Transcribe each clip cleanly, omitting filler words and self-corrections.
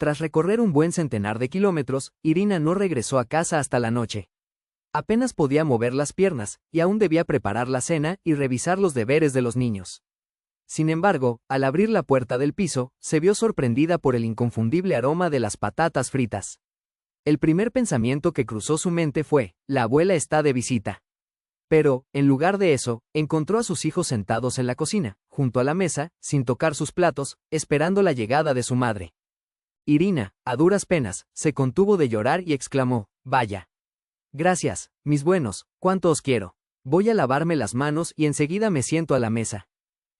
Tras recorrer un buen centenar de kilómetros, Irina no regresó a casa hasta la noche. Apenas podía mover las piernas, y aún debía preparar la cena y revisar los deberes de los niños. Sin embargo, al abrir la puerta del piso, se vio sorprendida por el inconfundible aroma de las patatas fritas. El primer pensamiento que cruzó su mente fue: la abuela está de visita. Pero, en lugar de eso, encontró a sus hijos sentados en la cocina, junto a la mesa, sin tocar sus platos, esperando la llegada de su madre. Irina, a duras penas, se contuvo de llorar y exclamó: «Vaya. Gracias, mis buenos, cuánto os quiero. Voy a lavarme las manos y enseguida me siento a la mesa».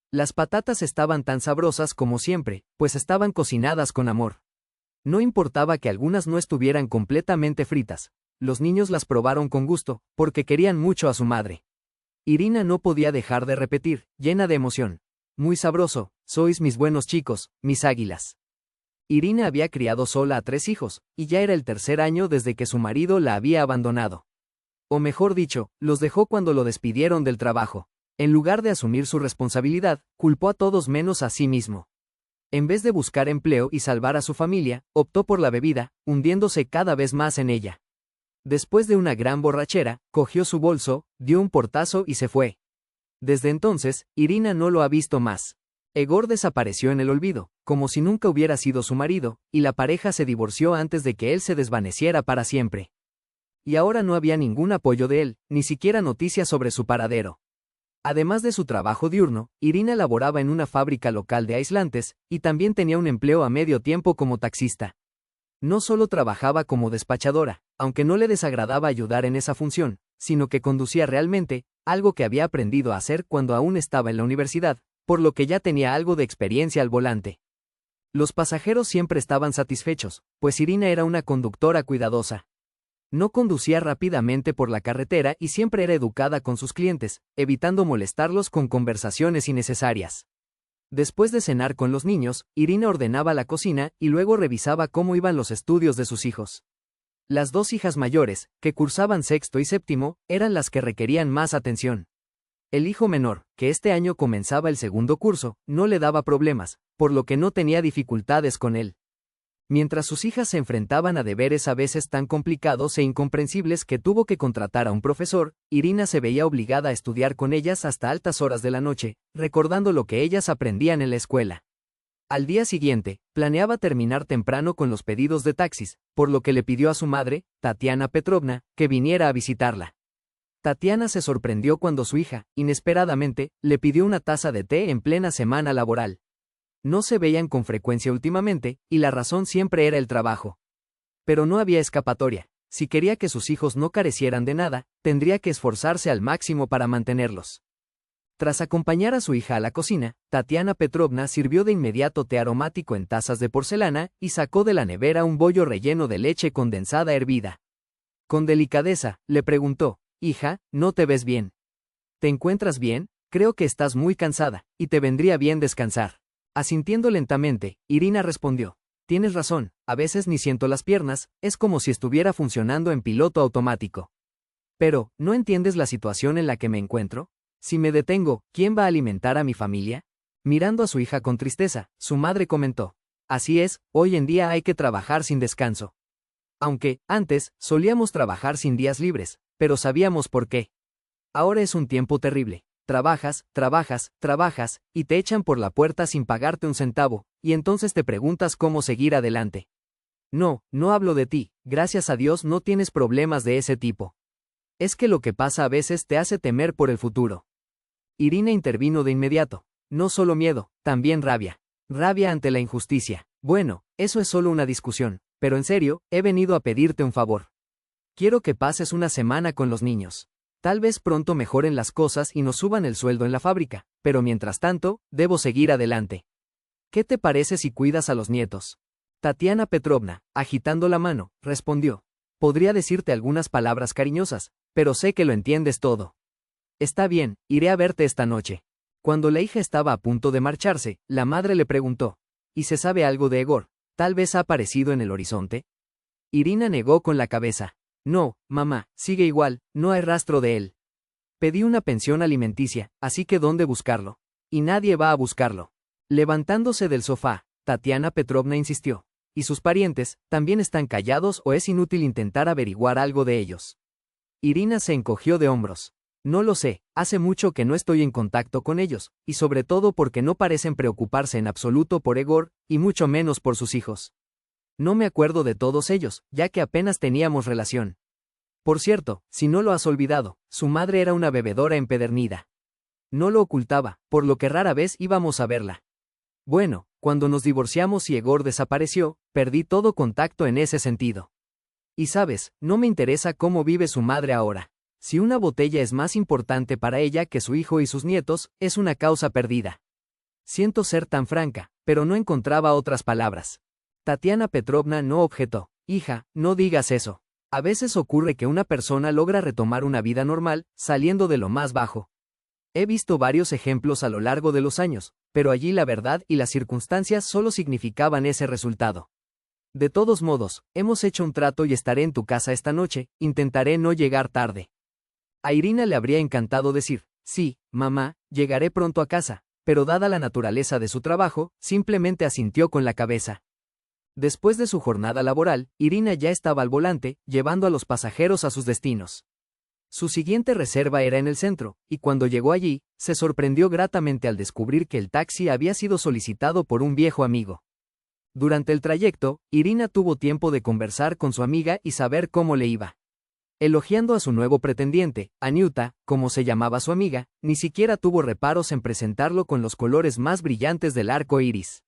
Las patatas estaban tan sabrosas como siempre, pues estaban cocinadas con amor. No importaba que algunas no estuvieran completamente fritas. Los niños las probaron con gusto, porque querían mucho a su madre. Irina no podía dejar de repetir, llena de emoción: «Muy sabroso, sois mis buenos chicos, mis águilas». Irina había criado sola a 3 hijos, y ya era el tercer año desde que su marido la había abandonado. O mejor dicho, los dejó cuando lo despidieron del trabajo. En lugar de asumir su responsabilidad, culpó a todos menos a sí mismo. En vez de buscar empleo y salvar a su familia, optó por la bebida, hundiéndose cada vez más en ella. Después de una gran borrachera, cogió su bolso, dio un portazo y se fue. Desde entonces, Irina no lo ha visto más. Egor desapareció en el olvido, como si nunca hubiera sido su marido, y la pareja se divorció antes de que él se desvaneciera para siempre. Y ahora no había ningún apoyo de él, ni siquiera noticias sobre su paradero. Además de su trabajo diurno, Irina laboraba en una fábrica local de aislantes, y también tenía un empleo a medio tiempo como taxista. No solo trabajaba como despachadora, aunque no le desagradaba ayudar en esa función, sino que conducía realmente, algo que había aprendido a hacer cuando aún estaba en la universidad, por lo que ya tenía algo de experiencia al volante. Los pasajeros siempre estaban satisfechos, pues Irina era una conductora cuidadosa. No conducía rápidamente por la carretera y siempre era educada con sus clientes, evitando molestarlos con conversaciones innecesarias. Después de cenar con los niños, Irina ordenaba la cocina y luego revisaba cómo iban los estudios de sus hijos. Las 2 hijas mayores, que cursaban sexto y séptimo, eran las que requerían más atención. El hijo menor, que este año comenzaba el segundo curso, no le daba problemas, por lo que no tenía dificultades con él. Mientras sus hijas se enfrentaban a deberes a veces tan complicados e incomprensibles que tuvo que contratar a un profesor, Irina se veía obligada a estudiar con ellas hasta altas horas de la noche, recordando lo que ellas aprendían en la escuela. Al día siguiente, planeaba terminar temprano con los pedidos de taxis, por lo que le pidió a su madre, Tatiana Petrovna, que viniera a visitarla. Tatiana se sorprendió cuando su hija, inesperadamente, le pidió una taza de té en plena semana laboral. No se veían con frecuencia últimamente, y la razón siempre era el trabajo. Pero no había escapatoria. Si quería que sus hijos no carecieran de nada, tendría que esforzarse al máximo para mantenerlos. Tras acompañar a su hija a la cocina, Tatiana Petrovna sirvió de inmediato té aromático en tazas de porcelana y sacó de la nevera un bollo relleno de leche condensada hervida. Con delicadeza, le preguntó: «Hija, ¿no te ves bien? ¿Te encuentras bien? Creo que estás muy cansada, y te vendría bien descansar». Asintiendo lentamente, Irina respondió: «Tienes razón, a veces ni siento las piernas, es como si estuviera funcionando en piloto automático. Pero, ¿no entiendes la situación en la que me encuentro? Si me detengo, ¿quién va a alimentar a mi familia?». Mirando a su hija con tristeza, su madre comentó: «Así es, hoy en día hay que trabajar sin descanso. Aunque, antes, solíamos trabajar sin días libres, pero sabíamos por qué. Ahora es un tiempo terrible. Trabajas, trabajas, trabajas, y te echan por la puerta sin pagarte un centavo, y entonces te preguntas cómo seguir adelante. No, no hablo de ti, gracias a Dios no tienes problemas de ese tipo. Es que lo que pasa a veces te hace temer por el futuro». Irina intervino de inmediato: «No solo miedo, también rabia. Rabia ante la injusticia. Bueno, eso es solo una discusión, pero en serio, he venido a pedirte un favor. Quiero que pases una semana con los niños. Tal vez pronto mejoren las cosas y nos suban el sueldo en la fábrica, pero mientras tanto, debo seguir adelante. ¿Qué te parece si cuidas a los nietos?». Tatiana Petrovna, agitando la mano, respondió: «Podría decirte algunas palabras cariñosas, pero sé que lo entiendes todo. Está bien, iré a verte esta noche». Cuando la hija estaba a punto de marcharse, la madre le preguntó: «¿Y se sabe algo de Egor? ¿Tal vez ha aparecido en el horizonte?». Irina negó con la cabeza: «No, mamá, sigue igual, no hay rastro de él. Pedí una pensión alimenticia, así que ¿dónde buscarlo? Y nadie va a buscarlo». Levantándose del sofá, Tatiana Petrovna insistió: ¿y sus parientes, también están callados o es inútil intentar averiguar algo de ellos? Irina se encogió de hombros. No lo sé, hace mucho que no estoy en contacto con ellos, y sobre todo porque no parecen preocuparse en absoluto por Egor, y mucho menos por sus hijos. No me acuerdo de todos ellos, ya que apenas teníamos relación. Por cierto, si no lo has olvidado, su madre era una bebedora empedernida. No lo ocultaba, por lo que rara vez íbamos a verla. Bueno, cuando nos divorciamos y Egor desapareció, perdí todo contacto en ese sentido. Y sabes, no me interesa cómo vive su madre ahora. Si una botella es más importante para ella que su hijo y sus nietos, es una causa perdida. Siento ser tan franca, pero no encontraba otras palabras. Tatiana Petrovna no objetó. Hija, no digas eso. A veces ocurre que una persona logra retomar una vida normal, saliendo de lo más bajo. He visto varios ejemplos a lo largo de los años, pero allí la verdad y las circunstancias solo significaban ese resultado. De todos modos, hemos hecho un trato y estaré en tu casa esta noche, intentaré no llegar tarde. A Irina le habría encantado decir, sí, mamá, llegaré pronto a casa, pero dada la naturaleza de su trabajo, simplemente asintió con la cabeza. Después de su jornada laboral, Irina ya estaba al volante, llevando a los pasajeros a sus destinos. Su siguiente reserva era en el centro, y cuando llegó allí, se sorprendió gratamente al descubrir que el taxi había sido solicitado por un viejo amigo. Durante el trayecto, Irina tuvo tiempo de conversar con su amiga y saber cómo le iba. Elogiando a su nuevo pretendiente, Aniuta, como se llamaba su amiga, ni siquiera tuvo reparos en presentarlo con los colores más brillantes del arco iris.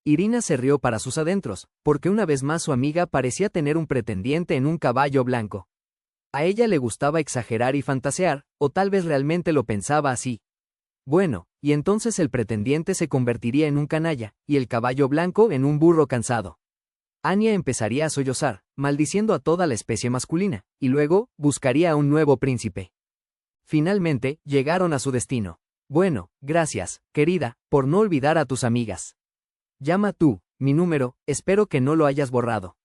Irina se rió para sus adentros, porque una vez más su amiga parecía tener un pretendiente en un caballo blanco. A ella le gustaba exagerar y fantasear, o tal vez realmente lo pensaba así. Bueno, y entonces el pretendiente se convertiría en un canalla, y el caballo blanco en un burro cansado. Anya empezaría a sollozar, maldiciendo a toda la especie masculina, y luego, buscaría a un nuevo príncipe. Finalmente, llegaron a su destino. Bueno, gracias, querida, por no olvidar a tus amigas. Llama tú, mi número, espero que no lo hayas borrado.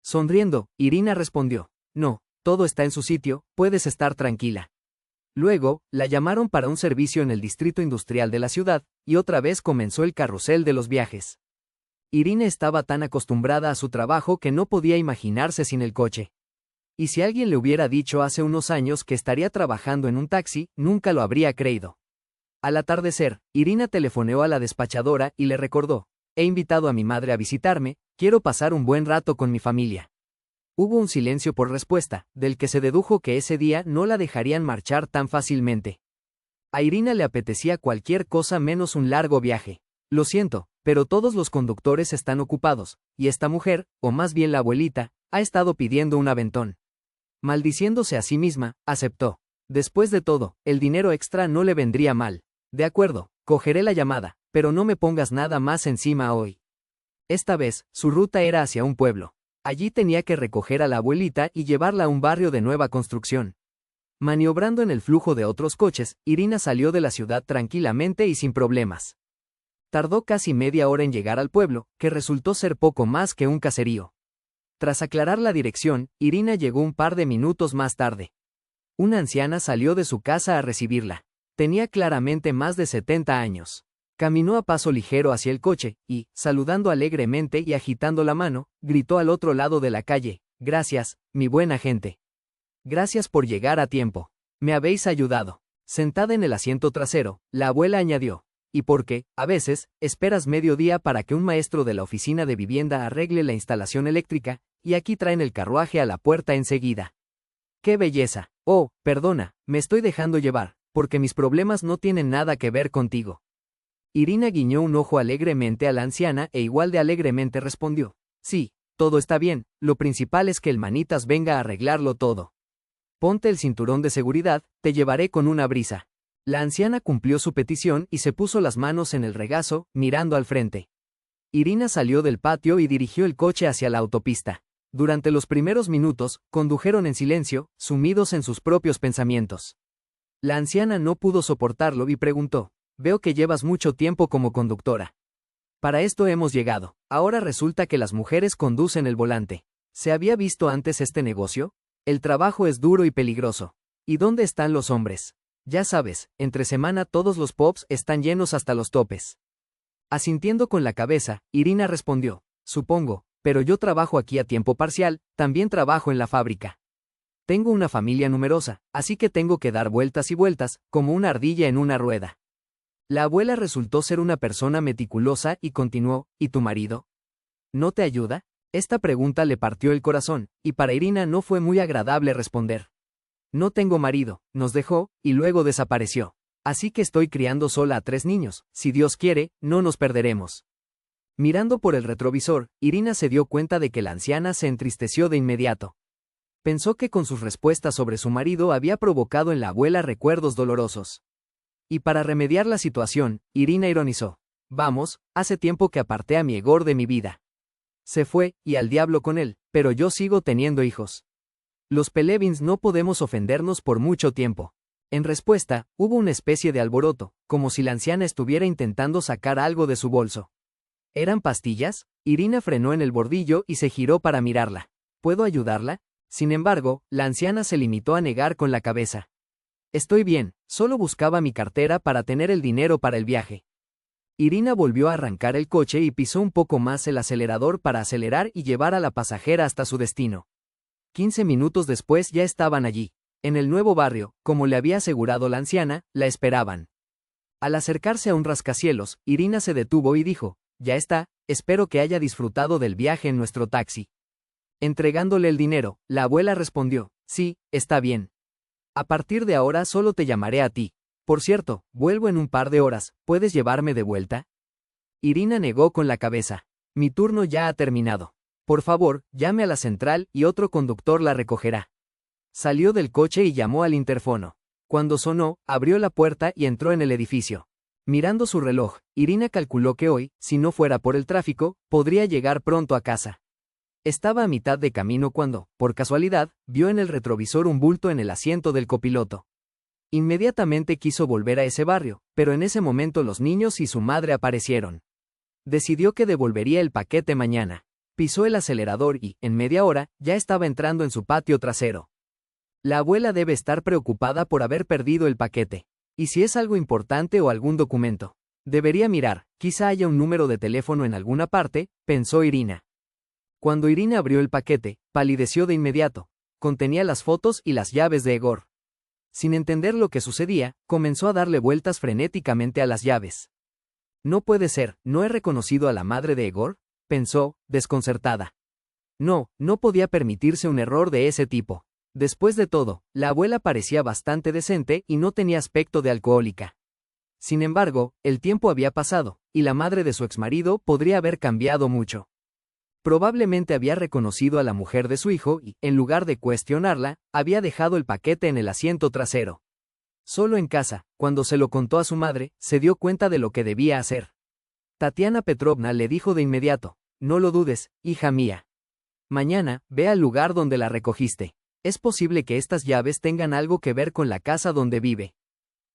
Sonriendo, Irina respondió, no, todo está en su sitio, puedes estar tranquila. Luego, la llamaron para un servicio en el distrito industrial de la ciudad, y otra vez comenzó el carrusel de los viajes. Irina estaba tan acostumbrada a su trabajo que no podía imaginarse sin el coche. Y si alguien le hubiera dicho hace unos años que estaría trabajando en un taxi, nunca lo habría creído. Al atardecer, Irina telefoneó a la despachadora y le recordó, he invitado a mi madre a visitarme, quiero pasar un buen rato con mi familia. Hubo un silencio por respuesta, del que se dedujo que ese día no la dejarían marchar tan fácilmente. A Irina le apetecía cualquier cosa menos un largo viaje. Lo siento, pero todos los conductores están ocupados, y esta mujer, o más bien la abuelita, ha estado pidiendo un aventón. Maldiciéndose a sí misma, aceptó. Después de todo, el dinero extra no le vendría mal. De acuerdo, cogeré la llamada, pero no me pongas nada más encima hoy. Esta vez, su ruta era hacia un pueblo. Allí tenía que recoger a la abuelita y llevarla a un barrio de nueva construcción. Maniobrando en el flujo de otros coches, Irina salió de la ciudad tranquilamente y sin problemas. Tardó casi media hora en llegar al pueblo, que resultó ser poco más que un caserío. Tras aclarar la dirección, Irina llegó un par de minutos más tarde. Una anciana salió de su casa a recibirla. Tenía claramente más de 70 años. Caminó a paso ligero hacia el coche, y, saludando alegremente y agitando la mano, gritó al otro lado de la calle, «Gracias, mi buena gente. Gracias por llegar a tiempo. Me habéis ayudado». Sentada en el asiento trasero, la abuela añadió, «Y porque, a veces, esperas mediodía para que un maestro de la oficina de vivienda arregle la instalación eléctrica, y aquí traen el carruaje a la puerta enseguida. ¡Qué belleza! Oh, perdona, me estoy dejando llevar, porque mis problemas no tienen nada que ver contigo». Irina guiñó un ojo alegremente a la anciana e igual de alegremente respondió, «Sí, todo está bien, lo principal es que el manitas venga a arreglarlo todo. Ponte el cinturón de seguridad, te llevaré con una brisa». La anciana cumplió su petición y se puso las manos en el regazo, mirando al frente. Irina salió del patio y dirigió el coche hacia la autopista. Durante los primeros minutos, condujeron en silencio, sumidos en sus propios pensamientos. La anciana no pudo soportarlo y preguntó, «Veo que llevas mucho tiempo como conductora. Para esto hemos llegado. Ahora resulta que las mujeres conducen el volante. ¿Se había visto antes este negocio? El trabajo es duro y peligroso. ¿Y dónde están los hombres? Ya sabes, entre semana todos los pubs están llenos hasta los topes». Asintiendo con la cabeza, Irina respondió, «Supongo, pero yo trabajo aquí a tiempo parcial, también trabajo en la fábrica. Tengo una familia numerosa, así que tengo que dar vueltas y vueltas, como una ardilla en una rueda. La abuela resultó ser una persona meticulosa y continuó, ¿y tu marido? ¿No te ayuda? Esta pregunta le partió el corazón, y para Irina no fue muy agradable responder. No tengo marido, nos dejó, y luego desapareció. Así que estoy criando sola a 3 niños, si Dios quiere, no nos perderemos. Mirando por el retrovisor, Irina se dio cuenta de que la anciana se entristeció de inmediato. Pensó que con sus respuestas sobre su marido había provocado en la abuela recuerdos dolorosos. Y para remediar la situación, Irina ironizó. Vamos, hace tiempo que aparté a mi Egor de mi vida. Se fue, y al diablo con él, pero yo sigo teniendo hijos. Los Pelevins no podemos ofendernos por mucho tiempo. En respuesta, hubo una especie de alboroto, como si la anciana estuviera intentando sacar algo de su bolso. ¿Eran pastillas? Irina frenó en el bordillo y se giró para mirarla. ¿Puedo ayudarla? Sin embargo, la anciana se limitó a negar con la cabeza. Estoy bien, solo buscaba mi cartera para tener el dinero para el viaje. Irina volvió a arrancar el coche y pisó un poco más el acelerador para acelerar y llevar a la pasajera hasta su destino. 15 minutos después ya estaban allí. En el nuevo barrio, como le había asegurado la anciana, la esperaban. Al acercarse a un rascacielos, Irina se detuvo y dijo, ya está, espero que haya disfrutado del viaje en nuestro taxi. Entregándole el dinero, la abuela respondió, sí, está bien. A partir de ahora solo te llamaré a ti. Por cierto, vuelvo en un par de horas, ¿puedes llevarme de vuelta? Irina negó con la cabeza. Mi turno ya ha terminado. Por favor, llame a la central y otro conductor la recogerá. Salió del coche y llamó al interfono. Cuando sonó, abrió la puerta y entró en el edificio. Mirando su reloj, Irina calculó que hoy, si no fuera por el tráfico, podría llegar pronto a casa. Estaba a mitad de camino cuando, por casualidad, vio en el retrovisor un bulto en el asiento del copiloto. Inmediatamente quiso volver a ese barrio, pero en ese momento los niños y su madre aparecieron. Decidió que devolvería el paquete mañana. Pisó el acelerador y, en media hora, ya estaba entrando en su patio trasero. La abuela debe estar preocupada por haber perdido el paquete. ¿Y si es algo importante o algún documento? Debería mirar, quizá haya un número de teléfono en alguna parte, pensó Irina. Cuando Irina abrió el paquete, palideció de inmediato. Contenía las fotos y las llaves de Egor. Sin entender lo que sucedía, comenzó a darle vueltas frenéticamente a las llaves. No puede ser, ¿no he reconocido a la madre de Egor?, pensó, desconcertada. No, no podía permitirse un error de ese tipo. Después de todo, la abuela parecía bastante decente y no tenía aspecto de alcohólica. Sin embargo, el tiempo había pasado, y la madre de su exmarido podría haber cambiado mucho. Probablemente había reconocido a la mujer de su hijo y, en lugar de cuestionarla, había dejado el paquete en el asiento trasero. Solo en casa, cuando se lo contó a su madre, se dio cuenta de lo que debía hacer. Tatiana Petrovna le dijo de inmediato, no lo dudes, hija mía. Mañana, ve al lugar donde la recogiste. Es posible que estas llaves tengan algo que ver con la casa donde vive.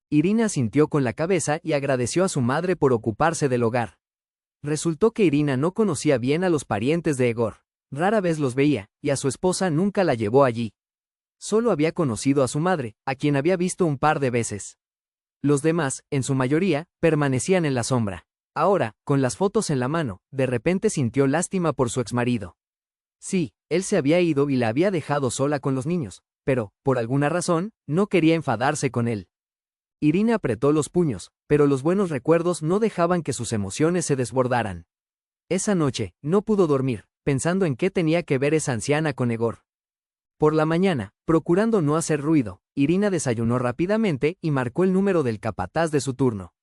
Irina asintió con la cabeza y agradeció a su madre por ocuparse del hogar. Resultó que Irina no conocía bien a los parientes de Egor. Rara vez los veía, y a su esposa nunca la llevó allí. Solo había conocido a su madre, a quien había visto un par de veces. Los demás, en su mayoría, permanecían en la sombra. Ahora, con las fotos en la mano, de repente sintió lástima por su exmarido. Sí, él se había ido y la había dejado sola con los niños, pero, por alguna razón, no quería enfadarse con él. Irina apretó los puños, pero los buenos recuerdos no dejaban que sus emociones se desbordaran. Esa noche, no pudo dormir, pensando en qué tenía que ver esa anciana con Egor. Por la mañana, procurando no hacer ruido, Irina desayunó rápidamente y marcó el número del capataz de su turno.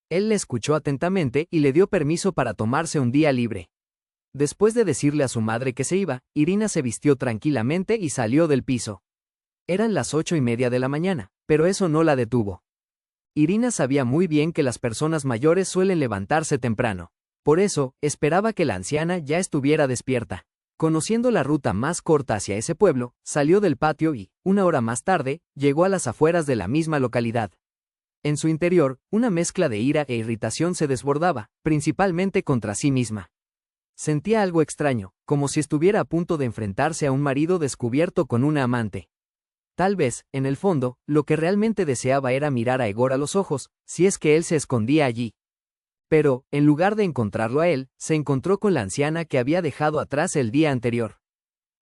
Él le escuchó atentamente y le dio permiso para tomarse un día libre. Después de decirle a su madre que se iba, Irina se vistió tranquilamente y salió del piso. Eran las 8:30 de la mañana, pero eso no la detuvo. Irina sabía muy bien que las personas mayores suelen levantarse temprano. Por eso, esperaba que la anciana ya estuviera despierta. Conociendo la ruta más corta hacia ese pueblo, salió del patio y, una hora más tarde, llegó a las afueras de la misma localidad. En su interior, una mezcla de ira e irritación se desbordaba, principalmente contra sí misma. Sentía algo extraño, como si estuviera a punto de enfrentarse a un marido descubierto con una amante. Tal vez, en el fondo, lo que realmente deseaba era mirar a Egor a los ojos, si es que él se escondía allí. Pero, en lugar de encontrarlo a él, se encontró con la anciana que había dejado atrás el día anterior.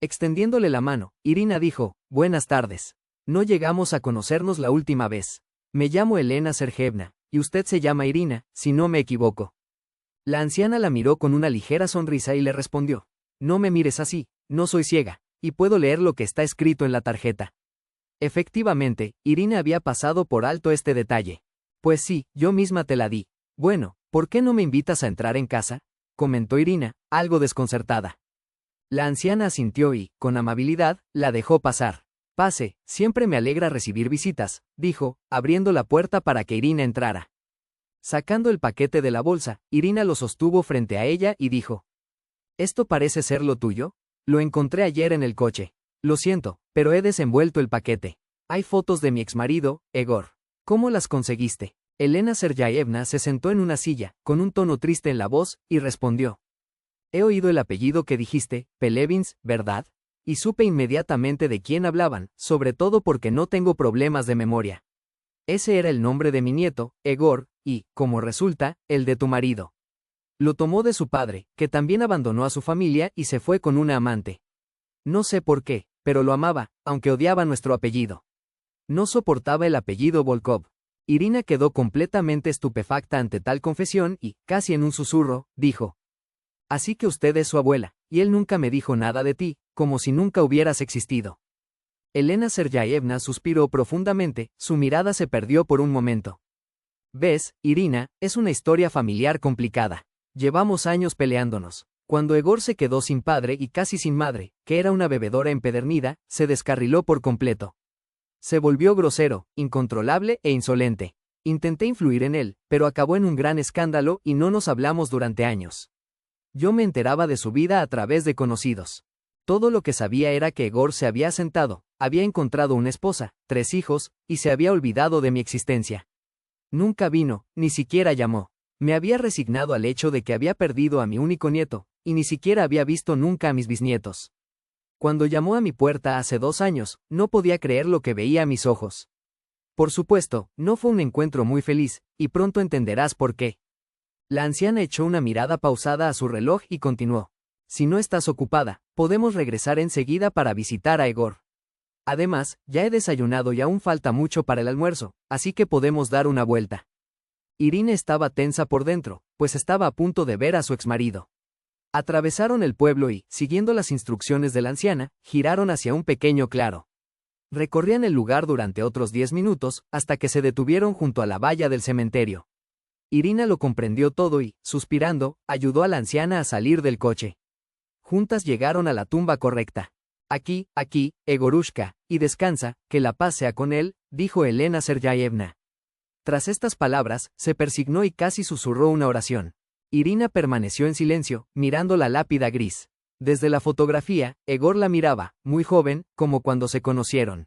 Extendiéndole la mano, Irina dijo, «Buenas tardes. No llegamos a conocernos la última vez. Me llamo Elena Sergeyevna, y usted se llama Irina, si no me equivoco». La anciana la miró con una ligera sonrisa y le respondió, «No me mires así, no soy ciega, y puedo leer lo que está escrito en la tarjeta». Efectivamente, Irina había pasado por alto este detalle. «Pues sí, yo misma te la di». «Bueno, ¿por qué no me invitas a entrar en casa?», comentó Irina, algo desconcertada. La anciana asintió y, con amabilidad, la dejó pasar. «Pase, siempre me alegra recibir visitas», dijo, abriendo la puerta para que Irina entrara. Sacando el paquete de la bolsa, Irina lo sostuvo frente a ella y dijo, «¿Esto parece ser lo tuyo? Lo encontré ayer en el coche. Lo siento, pero he desenvuelto el paquete. Hay fotos de mi exmarido, Egor. ¿Cómo las conseguiste?». Elena Sergeyevna se sentó en una silla, con un tono triste en la voz, y respondió, «He oído el apellido que dijiste, Pelevins, ¿verdad?». Y supe inmediatamente de quién hablaban, sobre todo porque no tengo problemas de memoria. Ese era el nombre de mi nieto, Egor, y, como resulta, el de tu marido. Lo tomó de su padre, que también abandonó a su familia y se fue con una amante. No sé por qué, pero lo amaba, aunque odiaba nuestro apellido. No soportaba el apellido Volkov. Irina quedó completamente estupefacta ante tal confesión y, casi en un susurro, dijo, «Así que usted es su abuela, y él nunca me dijo nada de ti, como si nunca hubieras existido». Elena Sergeyevna suspiró profundamente, su mirada se perdió por un momento. «Ves, Irina, es una historia familiar complicada. Llevamos años peleándonos. Cuando Egor se quedó sin padre y casi sin madre, que era una bebedora empedernida, se descarriló por completo. Se volvió grosero, incontrolable e insolente. Intenté influir en él, pero acabó en un gran escándalo y no nos hablamos durante años. Yo me enteraba de su vida a través de conocidos. Todo lo que sabía era que Egor se había asentado, había encontrado una esposa, 3 hijos, y se había olvidado de mi existencia. Nunca vino, ni siquiera llamó. Me había resignado al hecho de que había perdido a mi único nieto, y ni siquiera había visto nunca a mis bisnietos. Cuando llamó a mi puerta hace 2 años, no podía creer lo que veía a mis ojos. Por supuesto, no fue un encuentro muy feliz, y pronto entenderás por qué. La anciana echó una mirada pausada a su reloj y continuó. «Si no estás ocupada, podemos regresar enseguida para visitar a Egor. Además, ya he desayunado y aún falta mucho para el almuerzo, así que podemos dar una vuelta». Irina estaba tensa por dentro, pues estaba a punto de ver a su exmarido. Atravesaron el pueblo y, siguiendo las instrucciones de la anciana, giraron hacia un pequeño claro. Recorrían el lugar durante otros 10 minutos, hasta que se detuvieron junto a la valla del cementerio. Irina lo comprendió todo y, suspirando, ayudó a la anciana a salir del coche. Juntas llegaron a la tumba correcta. «Aquí, Egorushka, y descansa, que la paz sea con él», dijo Elena Sergeyevna. Tras estas palabras, se persignó y casi susurró una oración. Irina permaneció en silencio, mirando la lápida gris. Desde la fotografía, Egor la miraba, muy joven, como cuando se conocieron.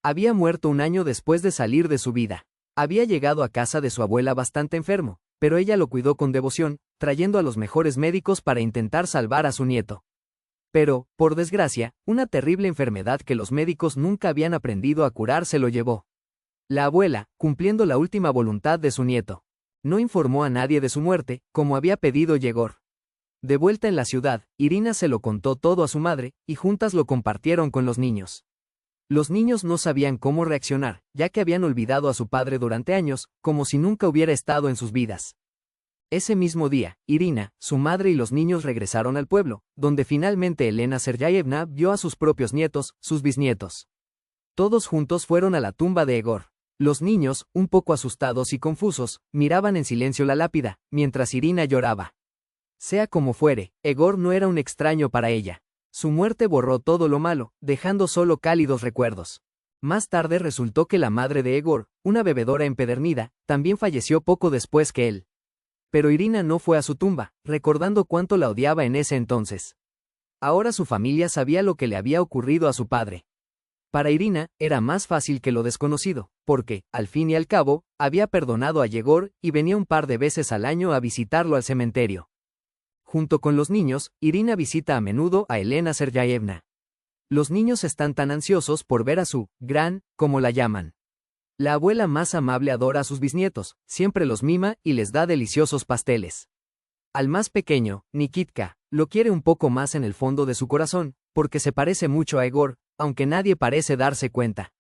Había muerto un año después de salir de su vida. Había llegado a casa de su abuela bastante enfermo, pero ella lo cuidó con devoción, trayendo a los mejores médicos para intentar salvar a su nieto. Pero, por desgracia, una terrible enfermedad que los médicos nunca habían aprendido a curar se lo llevó. La abuela, cumpliendo la última voluntad de su nieto, no informó a nadie de su muerte, como había pedido Yegor. De vuelta en la ciudad, Irina se lo contó todo a su madre, y juntas lo compartieron con los niños. Los niños no sabían cómo reaccionar, ya que habían olvidado a su padre durante años, como si nunca hubiera estado en sus vidas. Ese mismo día, Irina, su madre y los niños regresaron al pueblo, donde finalmente Elena Sergeyevna vio a sus propios nietos, sus bisnietos. Todos juntos fueron a la tumba de Egor. Los niños, un poco asustados y confusos, miraban en silencio la lápida, mientras Irina lloraba. Sea como fuere, Egor no era un extraño para ella. Su muerte borró todo lo malo, dejando solo cálidos recuerdos. Más tarde resultó que la madre de Egor, una bebedora empedernida, también falleció poco después que él. Pero Irina no fue a su tumba, recordando cuánto la odiaba en ese entonces. Ahora su familia sabía lo que le había ocurrido a su padre. Para Irina, era más fácil que lo desconocido, porque, al fin y al cabo, había perdonado a Yegor y venía un par de veces al año a visitarlo al cementerio. Junto con los niños, Irina visita a menudo a Elena Sergeyevna. Los niños están tan ansiosos por ver a su gran, como la llaman. La abuela más amable adora a sus bisnietos, siempre los mima y les da deliciosos pasteles. Al más pequeño, Nikitka, lo quiere un poco más en el fondo de su corazón, porque se parece mucho a Egor, aunque nadie parece darse cuenta.